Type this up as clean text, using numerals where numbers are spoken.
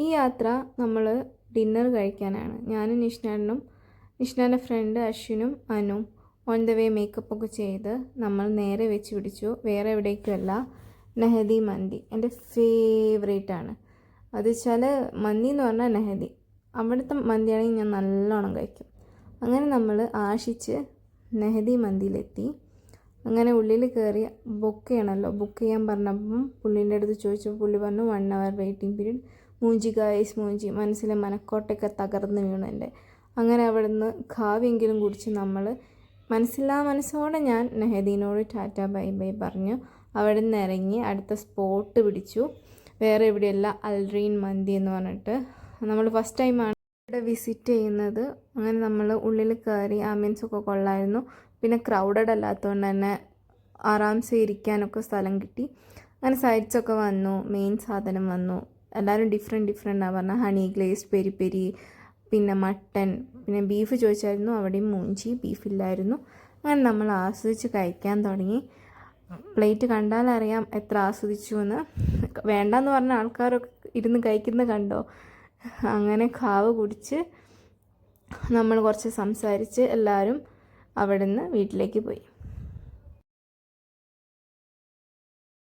ഈ യാത്ര നമ്മൾ ഡിന്നർ കഴിക്കാനാണ്. ഞാനും നിഷ്നാനും നിഷ്നാൻ്റെ ഫ്രണ്ട് അശ്വിനും അനുവും ഓൺ ദ വേ മേക്കപ്പൊക്കെ ചെയ്ത് നമ്മൾ നേരെ വെച്ച് പിടിച്ചു. വേറെ എവിടേക്കുമല്ല, നെഹദി മന്തി എൻ്റെ ഫേവറേറ്റാണ്. അത് വെച്ചാൽ മന്തി എന്ന് പറഞ്ഞാൽ നെഹദി, അവിടുത്തെ മന്തിയാണെങ്കിൽ ഞാൻ നല്ലോണം കഴിക്കും. അങ്ങനെ നമ്മൾ ആശിച്ച് നെഹദി മന്തിയിലെത്തി. അങ്ങനെ ഉള്ളിൽ കയറി ബുക്ക് ചെയ്യണമല്ലോ. ബുക്ക് ചെയ്യാൻ പറഞ്ഞപ്പം പുള്ളീൻ്റെ അടുത്ത് ചോദിച്ചപ്പോൾ പുള്ളി പറഞ്ഞു 1 hour വെയിറ്റിംഗ് പീരീഡ്. മൂഞ്ചി ഗായ്സ് മൂഞ്ചി, മനസ്സിലെ മനക്കോട്ടയൊക്കെ തകർന്ന് വീണു എൻ്റെ. അങ്ങനെ അവിടെ നിന്ന് കാവ്യെങ്കിലും കുടിച്ച് നമ്മൾ മനസ്സോടെ ഞാൻ നെഹദീനോട് ടാറ്റ ബൈ ബൈ പറഞ്ഞു അവിടെ നിന്ന് ഇറങ്ങി അടുത്ത സ്പോട്ട് പിടിച്ചു. വേറെ എവിടെയല്ല, അൽറീൻ മന്തി എന്ന് പറഞ്ഞിട്ട്. നമ്മൾ ഫസ്റ്റ് ടൈമാണ് ഇവിടെ വിസിറ്റ് ചെയ്യുന്നത്. അങ്ങനെ നമ്മൾ ഉള്ളിൽ കയറി, ആംബിയൻസൊക്കെ കൊള്ളായിരുന്നു. പിന്നെ ക്രൗഡഡ് അല്ലാത്തതുകൊണ്ട് തന്നെ ആറാംസെ ഇരിക്കാനൊക്കെ സ്ഥലം കിട്ടി. അങ്ങനെ സൈഡ്സൊക്കെ വന്നു, മെയിൻ സാധനം വന്നു. എല്ലാവരും ഡിഫറെൻറ്റാണ് പറഞ്ഞാൽ ഹണി ഗ്ലേസ്ഡ് പെരി പെരി, പിന്നെ മട്ടൻ, പിന്നെ ബീഫ് ചോദിച്ചായിരുന്നു. അവിടെയും മൂഞ്ചി, ബീഫില്ലായിരുന്നു. അങ്ങനെ നമ്മൾ ആസ്വദിച്ച് കഴിക്കാൻ തുടങ്ങി. പ്ലേറ്റ് കണ്ടാലറിയാം എത്ര ആസ്വദിച്ചു എന്ന്. വേണ്ടാന്ന് പറഞ്ഞ ആൾക്കാരൊക്കെ ഇരുന്ന് കഴിക്കുന്നത് കണ്ടോ. അങ്ങനെ കാവ് കുടിച്ച് നമ്മൾ കുറച്ച് സംസാരിച്ച് എല്ലാവരും അവിടെ നിന്ന് വീട്ടിലേക്ക് പോയി.